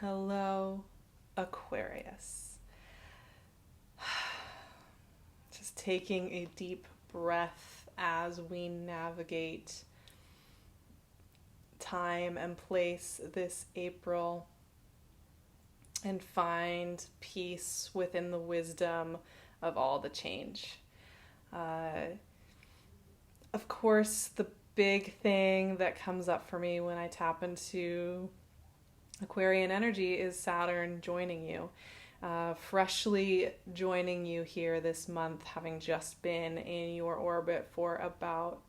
Hello, Aquarius. Just taking a deep breath as we navigate time and place this April and find peace within the wisdom of all the change. Of course, the big thing that comes up for me when I tap into Aquarian energy is Saturn joining you, freshly joining you here this month, having just been in your orbit for about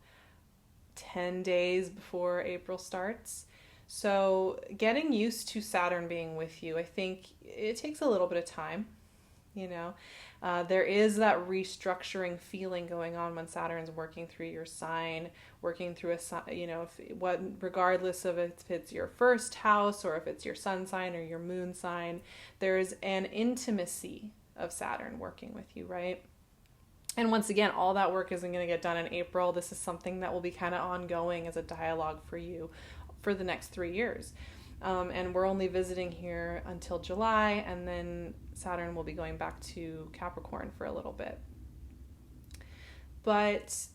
10 days before April starts. So getting used to Saturn being with you, I think it takes a little bit of time. There is that restructuring feeling going on when Saturn's working through your sign, working through regardless of if it's your first house or if it's your sun sign or your moon sign, there's an intimacy of Saturn working with you, right? And once again, all that work isn't going to get done in April. This is something that will be kind of ongoing as a dialogue for you for the next 3 years. And we're only visiting here until July, and then Saturn will be going back to Capricorn for a little bit. But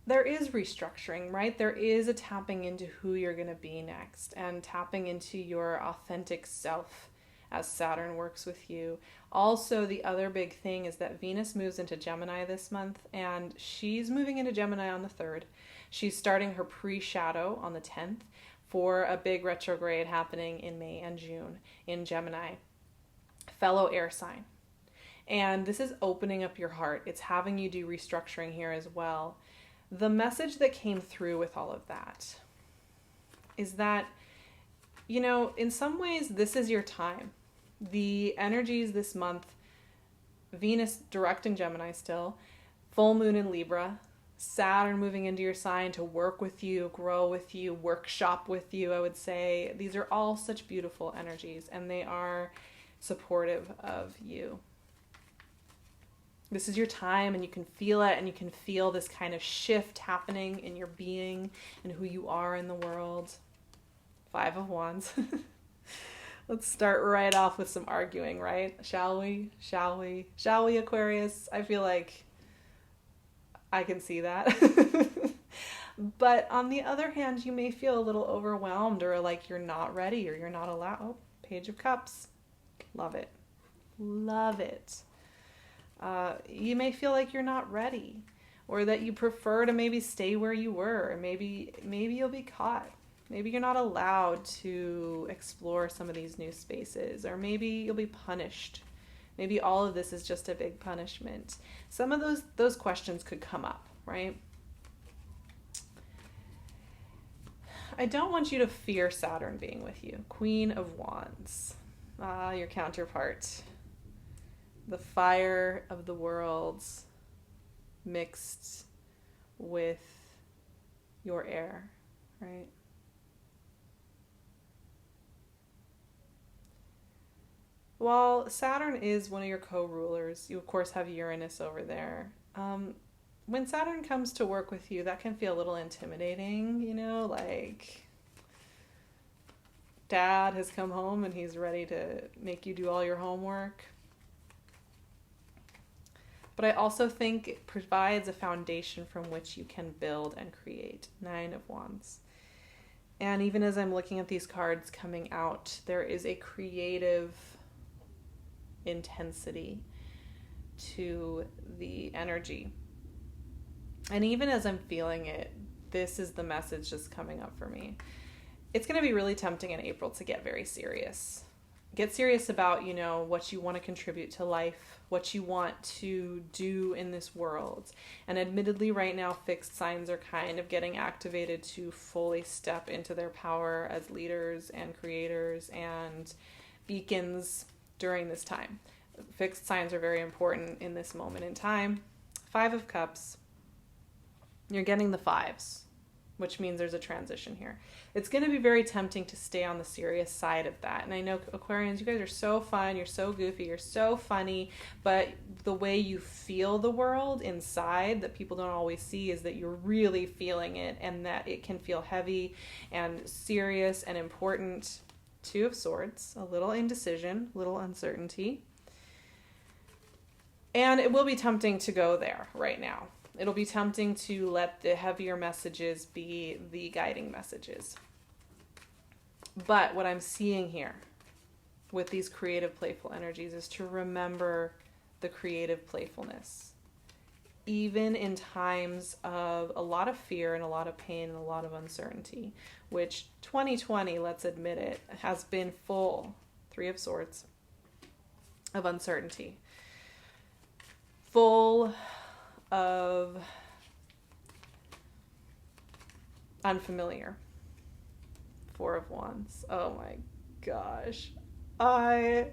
there is restructuring, right? There is a tapping into who you're going to be next and tapping into your authentic self as Saturn works with you. Also, the other big thing is that Venus moves into Gemini this month, and she's moving into Gemini on the 3rd. She's starting her pre-shadow on the 10th. For a big retrograde happening in May and June in Gemini, fellow air sign. And this is opening up your heart. It's having you do restructuring here as well. The message that came through with all of that is that, in some ways, this is your time. The energies this month, Venus direct in Gemini still, full moon in Libra, Saturn moving into your sign to work with you, grow with you, workshop with you, I would say. These are all such beautiful energies, and they are supportive of you. This is your time, and you can feel it, and you can feel this kind of shift happening in your being and who you are in the world. 5 of Wands. Let's start right off with some arguing, right? Shall we, Aquarius? I feel like I can see that. But on the other hand, you may feel a little overwhelmed or like you're not ready or you're not allowed. Oh, Page of Cups. Love it. Love it. You may feel like you're not ready or that you prefer to maybe stay where you were. Or maybe you'll be caught. Maybe you're not allowed to explore some of these new spaces, or maybe you'll be punished. Maybe all of this is just a big punishment. Some of those questions could come up, right? I don't want you to fear Saturn being with you. Queen of Wands. Your counterpart. The fire of the worlds mixed with your air, right? While Saturn is one of your co-rulers, you of course have Uranus over there. When Saturn comes to work with you, that can feel a little intimidating, like dad has come home and he's ready to make you do all your homework. But I also think it provides a foundation from which you can build and create. 9 of Wands. And even as I'm looking at these cards coming out, there is a creative intensity to the energy. And even as I'm feeling it, this is the message just coming up for me. It's going to be really tempting in April to get very serious. Get serious about, what you want to contribute to life, what you want to do in this world. And admittedly, right now, fixed signs are kind of getting activated to fully step into their power as leaders and creators and beacons during this time. Fixed signs are very important in this moment in time. 5 of Cups. You're getting the 5s, which means there's a transition here. It's going to be very tempting to stay on the serious side of that. And I know Aquarians, you guys are so fun, you're so goofy, you're so funny, but the way you feel the world inside that people don't always see is that you're really feeling it, and that it can feel heavy and serious and important Two of Swords, a little indecision, little uncertainty. And it will be tempting to go there right now. It'll be tempting to let the heavier messages be the guiding messages. But what I'm seeing here with these creative, playful energies is to remember the creative playfulness. Even in times of a lot of fear and a lot of pain and a lot of uncertainty, which 2020, let's admit it, has been full, Three of Swords, of uncertainty. Full of unfamiliar. Four of Wands. Oh my gosh. I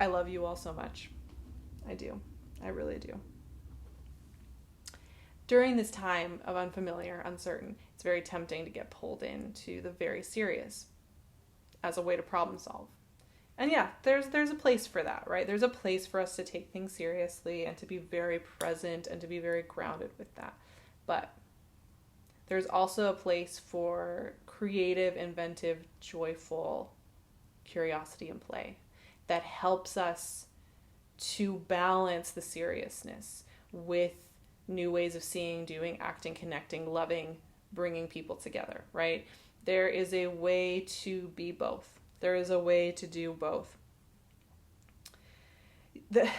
love you all so much. I do. I really do. During this time of unfamiliar, uncertain, it's very tempting to get pulled into the very serious as a way to problem solve. And yeah, there's a place for that, right? There's a place for us to take things seriously and to be very present and to be very grounded with that. But there's also a place for creative, inventive, joyful curiosity and play that helps us to balance the seriousness with new ways of seeing, doing, acting, connecting, loving, bringing people together, right? There is a way to be both. There is a way to do both. In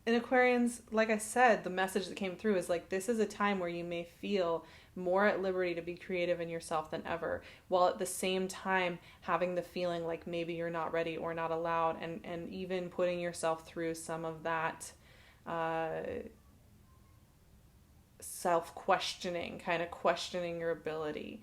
Aquarians, like I said, the message that came through is like, this is a time where you may feel more at liberty to be creative in yourself than ever, while at the same time having the feeling like maybe you're not ready or not allowed, and even putting yourself through some of that self-questioning, kind of questioning your ability.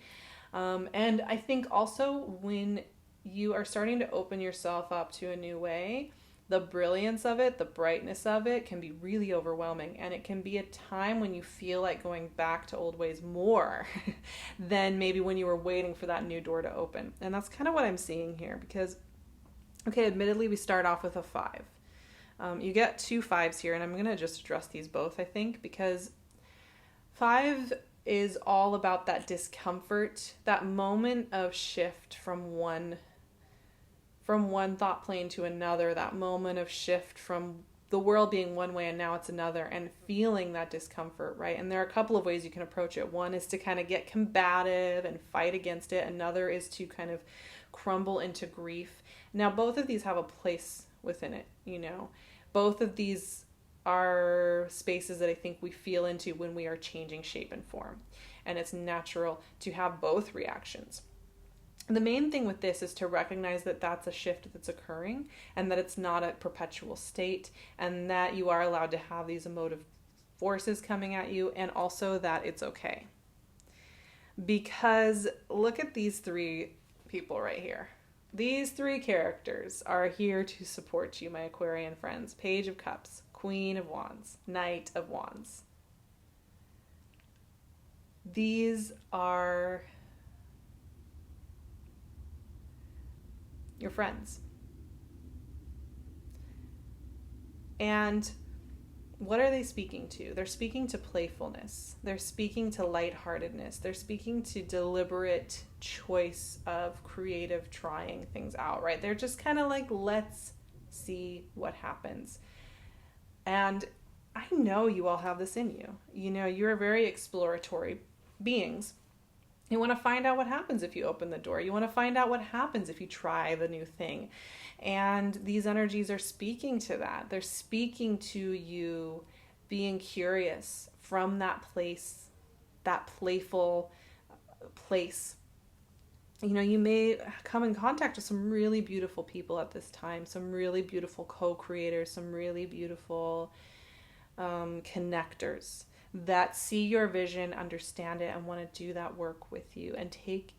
And I think also when you are starting to open yourself up to a new way, the brilliance of it, the brightness of it can be really overwhelming. And it can be a time when you feel like going back to old ways more than maybe when you were waiting for that new door to open. And that's kind of what I'm seeing here because, okay, admittedly, we start off with a 5. You get 2 5s here, and I'm going to just address these both, I think, because 5 is all about that discomfort, that moment of shift from one thought plane to another, that moment of shift from the world being one way and now it's another, and feeling that discomfort, right? And there are a couple of ways you can approach it. One is to kind of get combative and fight against it. Another is to kind of crumble into grief. Now, both of these have a place within it, you know. Both of these are spaces that I think we feel into when we are changing shape and form. And it's natural to have both reactions. The main thing with this is to recognize that that's a shift that's occurring and that it's not a perpetual state, and that you are allowed to have these emotive forces coming at you, and also that it's okay. Because look at these 3 people right here. These 3 characters are here to support you, my Aquarian friends. Page of Cups, Queen of Wands, Knight of Wands. These are your friends. And what are they speaking to? They're speaking to playfulness. They're speaking to lightheartedness. They're speaking to deliberate choice of creative trying things out, right? They're just kind of like, let's see what happens. And I know you all have this in you. You know, you're very exploratory beings. You want to find out what happens if you open the door. You want to find out what happens if you try the new thing. And these energies are speaking to that. They're speaking to you being curious from that place, that playful place. You know, you may come in contact with some really beautiful people at this time, some really beautiful co-creators, some really beautiful connectors that see your vision, understand it, and want to do that work with you and take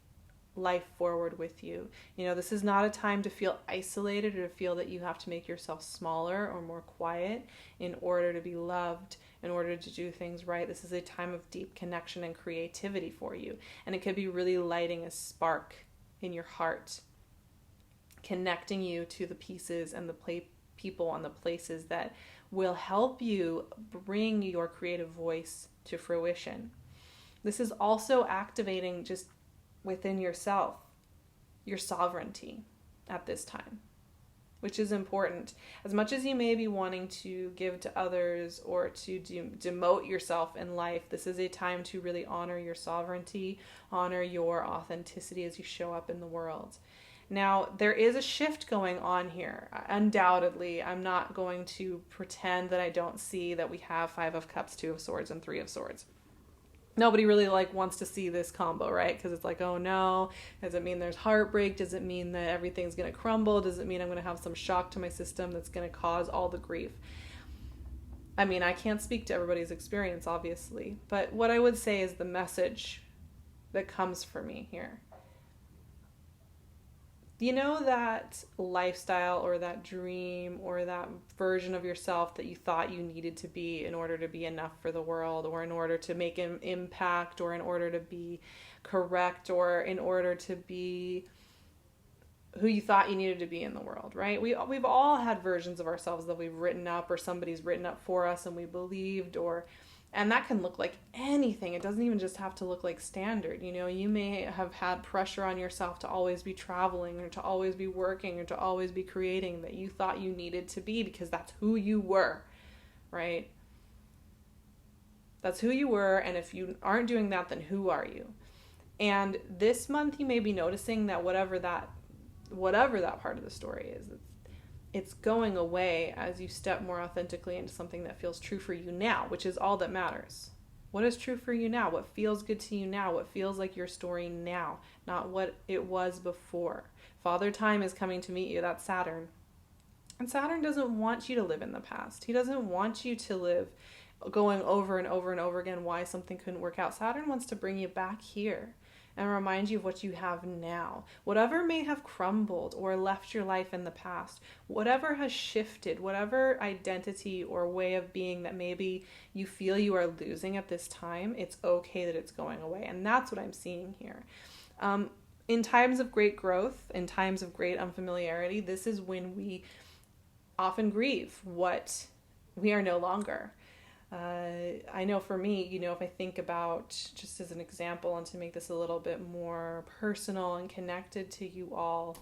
life forward with you. You know, this is not a time to feel isolated or to feel that you have to make yourself smaller or more quiet in order to be loved, in order to do things right. This is a time of deep connection and creativity for you. And it could be really lighting a spark in your heart, connecting you to the pieces and the people and the places that will help you bring your creative voice to fruition. This is also activating just within yourself your sovereignty at this time, which is important. As much as you may be wanting to give to others or to demote yourself in life, this is a time to really honor your sovereignty, honor your authenticity as you show up in the world. Now, there is a shift going on here. Undoubtedly, I'm not going to pretend that I don't see that we have 5 of Cups, 2 of Swords, and 3 of Swords. Nobody really wants to see this combo, right? Because it's like, oh no, does it mean there's heartbreak? Does it mean that everything's going to crumble? Does it mean I'm going to have some shock to my system that's going to cause all the grief? I mean, I can't speak to everybody's experience, obviously, but what I would say is the message that comes for me here. You know that lifestyle or that dream or that version of yourself that you thought you needed to be in order to be enough for the world, or in order to make an impact, or in order to be correct, or in order to be who you thought you needed to be in the world, right? We've all had versions of ourselves that we've written up, or somebody's written up for us and we believed, and that can look like anything. It doesn't even just have to look like standard. You know, you may have had pressure on yourself to always be traveling, or to always be working, or to always be creating, that you thought you needed to be because that's who you were, right? That's who you were, and if you aren't doing that, then who are you? And this month you may be noticing that whatever that part of the story is, it's going away as you step more authentically into something that feels true for you now, which is all that matters. What is true for you now? What feels good to you now? What feels like your story now, not what it was before. Father Time is coming to meet you. That's Saturn. And Saturn doesn't want you to live in the past. He doesn't want you to live going over and over and over again why something couldn't work out. Saturn wants to bring you back here and remind you of what you have now. Whatever may have crumbled or left your life in the past, whatever has shifted, whatever identity or way of being that maybe you feel you are losing at this time, it's okay that it's going away. And that's what I'm seeing here. In times of great growth, in times of great unfamiliarity, this is when we often grieve what we are no longer. I know for me, you know, if I think about, just as an example, and to make this a little bit more personal and connected to you all,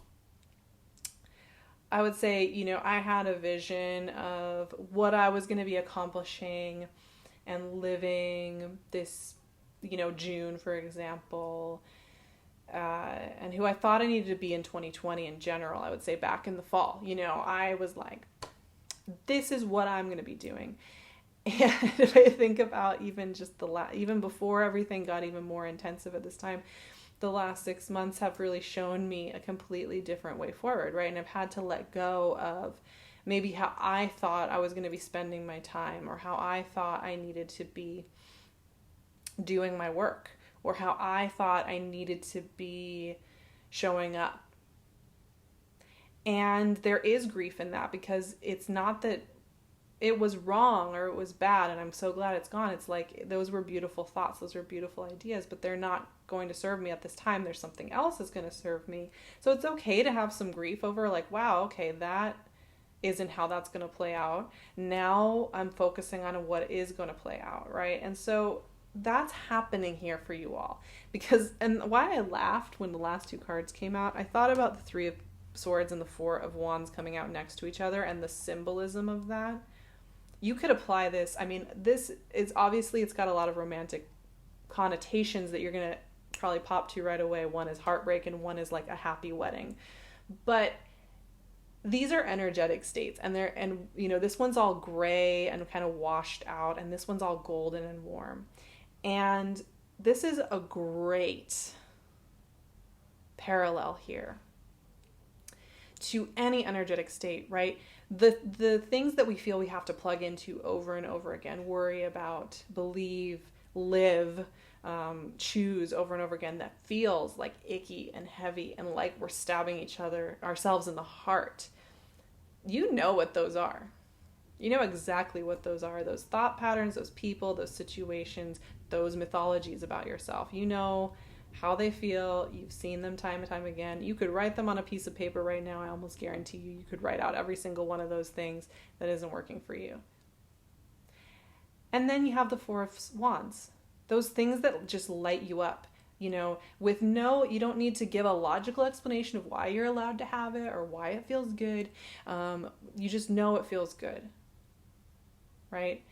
I would say, you know, I had a vision of what I was going to be accomplishing and living this, you know, June, for example, and who I thought I needed to be in 2020 in general. I would say back in the fall, you know, I was like, this is what I'm going to be doing. And if I think about even just even before everything got even more intensive at this time, the last 6 months have really shown me a completely different way forward, right? And I've had to let go of maybe how I thought I was going to be spending my time, or how I thought I needed to be doing my work, or how I thought I needed to be showing up. And there is grief in that, because it's not that it was wrong or it was bad and I'm so glad it's gone. It's like, those were beautiful thoughts, those were beautiful ideas, but they're not going to serve me at this time. There's something else that's going to serve me. So it's okay to have some grief over, like, wow, okay, that isn't how that's going to play out. Now I'm focusing on what is going to play out, right? And so that's happening here for you all. Because, and why I laughed when the last 2 cards came out, I thought about the 3 of Swords and the 4 of Wands coming out next to each other and the symbolism of that. You could apply this. I mean, this is obviously, it's got a lot of romantic connotations that you're going to probably pop to right away. One is heartbreak and one is like a happy wedding. But these are energetic states, and you know, this one's all gray and kind of washed out, and this one's all golden and warm. And this is a great parallel here to any energetic state, right? The things that we feel we have to plug into over and over again, worry about, believe, live, choose over and over again, that feels like icky and heavy and like we're stabbing ourselves in the heart. You know what those are. You know exactly what those are. Those thought patterns, those people, those situations, those mythologies about yourself. You know how they feel. You've seen them time and time again. You could write them on a piece of paper right now. I almost guarantee you could write out every single one of those things that isn't working for you. And then you have the 4 of Wands. Those things that just light you up. You don't need to give a logical explanation of why you're allowed to have it or why it feels good. You just know it feels good, right?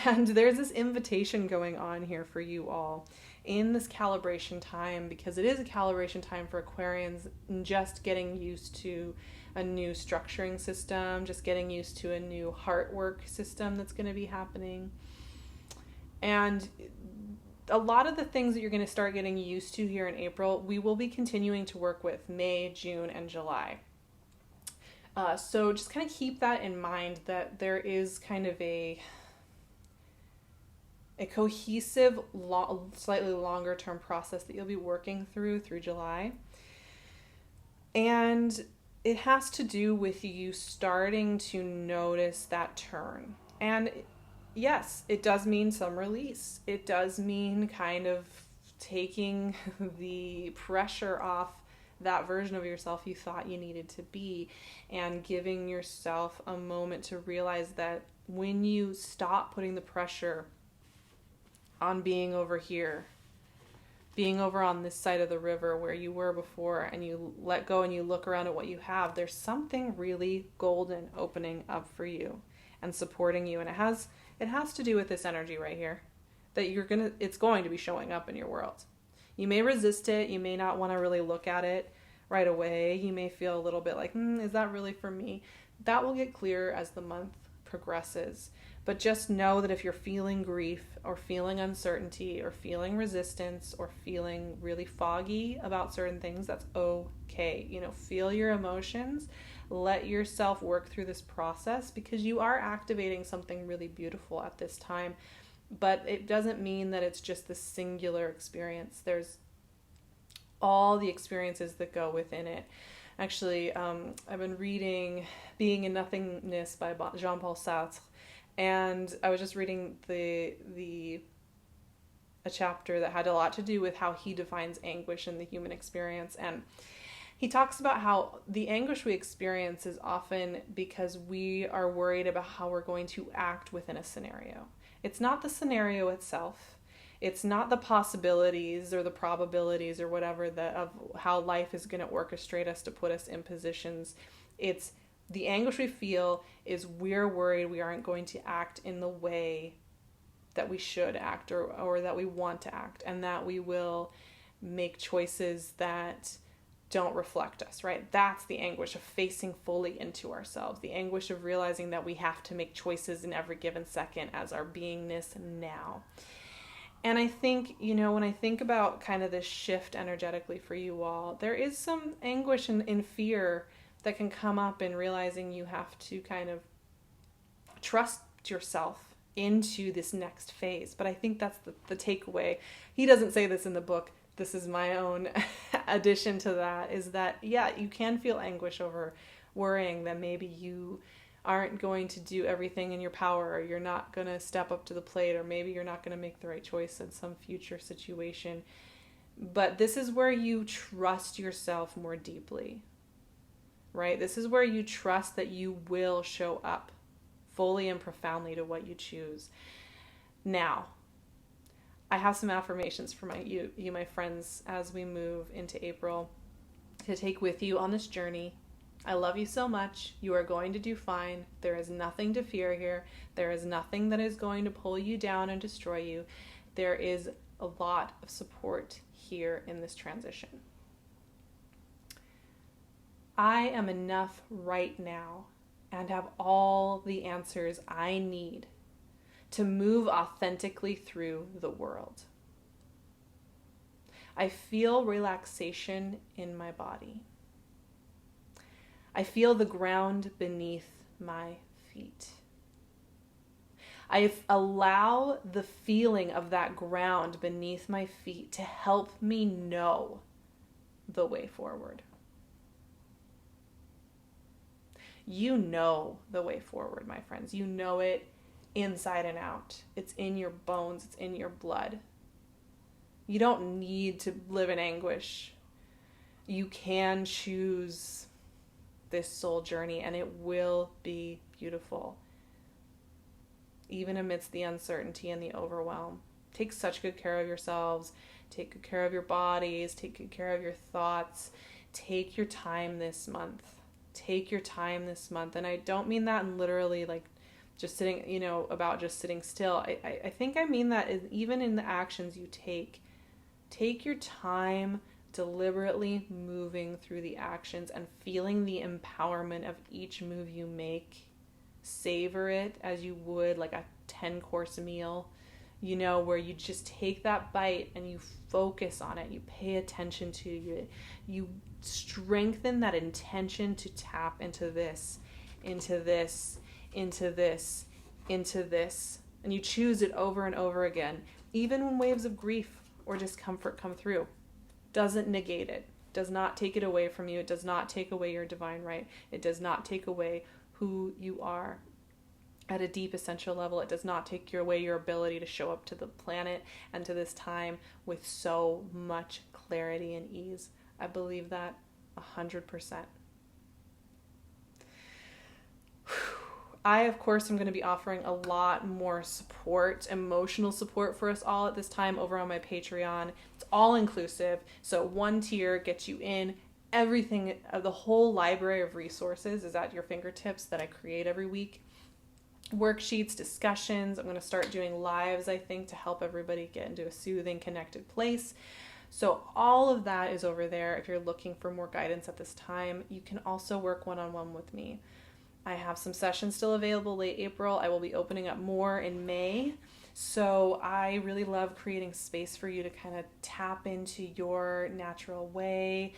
And there's this invitation going on here for you all in this calibration time, because it is a calibration time for Aquarians, just getting used to a new structuring system, just getting used to a new heart work system that's going to be happening. And a lot of the things that you're going to start getting used to here in April, we will be continuing to work with May, June, and July. So just kind of keep that in mind, that there is kind of a cohesive, slightly longer term process that you'll be working through July. And it has to do with you starting to notice that turn. And yes, it does mean some release. It does mean kind of taking the pressure off that version of yourself you thought you needed to be, and giving yourself a moment to realize that when you stop putting the pressure on being over here, being over on this side of the river where you were before, and you let go and you look around at what you have, there's something really golden opening up for you and supporting you. And it has to do with this energy right here, that it's going to be showing up in your world. You may resist it. You may not want to really look at it right away. You may feel a little bit like, is that really for me? That will get clearer as the month progresses. But just know that if you're feeling grief or feeling uncertainty or feeling resistance or feeling really foggy about certain things, that's okay. Feel your emotions. Let yourself work through this process, because you are activating something really beautiful at this time. But it doesn't mean that it's just this singular experience. There's all the experiences that go within it. Actually, I've been reading Being in Nothingness by Jean-Paul Sartre. And I was just reading a chapter that had a lot to do with how he defines anguish in the human experience. And he talks about how the anguish we experience is often because we are worried about how we're going to act within a scenario. It's not the scenario itself. It's not the possibilities or the probabilities or whatever of how life is going to orchestrate us to put us in positions. It's the anguish we feel is we're worried we aren't going to act in the way that we should act or that we want to act, and that we will make choices that don't reflect us, right? That's the anguish of facing fully into ourselves, the anguish of realizing that we have to make choices in every given second as our beingness now. And I think, when I think about kind of this shift energetically for you all, there is some anguish and fear that can come up in realizing you have to kind of trust yourself into this next phase. But I think that's the takeaway. He doesn't say this in the book. This is my own addition to that, is that, yeah, you can feel anguish over worrying that maybe you aren't going to do everything in your power, or you're not going to step up to the plate, or maybe you're not going to make the right choice in some future situation. But this is where you trust yourself more deeply, right? This is where you trust that you will show up fully and profoundly to what you choose. Now, I have some affirmations for you, my friends, as we move into April, to take with you on this journey. I love you so much. You are going to do fine. There is nothing to fear here. There is nothing that is going to pull you down and destroy you. There is a lot of support here in this transition. I am enough right now and have all the answers I need to move authentically through the world. I feel relaxation in my body. I feel the ground beneath my feet. I allow the feeling of that ground beneath my feet to help me know the way forward. You know the way forward, my friends. You know it inside and out. It's in your bones. It's in your blood. You don't need to live in anguish. You can choose this soul journey, and it will be beautiful. Even amidst the uncertainty and the overwhelm. Take such good care of yourselves. Take good care of your bodies. Take good care of your thoughts. Take your time this month. Take your time this month. And I don't mean that in literally like just sitting, you know, about just sitting still. I think I mean that even in the actions you take. Take your time deliberately moving through the actions and feeling the empowerment of each move you make. Savor it as you would like a 10-course meal, you know, where you just take that bite and you focus on it. You pay attention to it. You strengthen that intention to tap into this, into this, into this, into this. And you choose it over and over again. Even when waves of grief or discomfort come through, doesn't negate it, does not take it away from you. It does not take away your divine right. It does not take away who you are at a deep essential level. It does not take away your ability to show up to the planet and to this time with so much clarity and ease. I believe that 100%. I, of course, am going to be offering a lot more support, emotional support for us all at this time over on my Patreon. It's all inclusive. So one tier gets you in. Everything, the whole library of resources is at your fingertips that I create every week. Worksheets, discussions. I'm going to start doing lives, I think, to help everybody get into a soothing, connected place. So all of that is over there. If you're looking for more guidance at this time, you can also work one-on-one with me. I have some sessions still available late April. I will be opening up more in May. So I really love creating space for you to kind of tap into your natural way,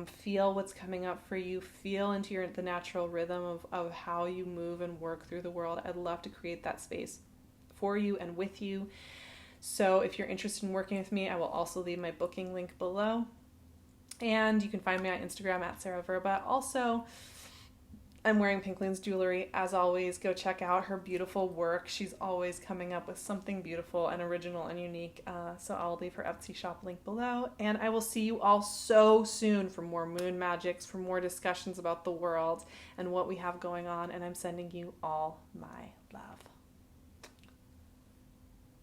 feel what's coming up for you, feel into the natural rhythm of how you move and work through the world. I'd love to create that space for you and with you. So if you're interested in working with me, I will also leave my booking link below. And you can find me on Instagram at SarahVerba. Also, I'm wearing PinkLune's jewelry. As always, go check out her beautiful work. She's always coming up with something beautiful and original and unique. So I'll leave her Etsy shop link below. And I will see you all so soon for more moon magics, for more discussions about the world and what we have going on. And I'm sending you all my love.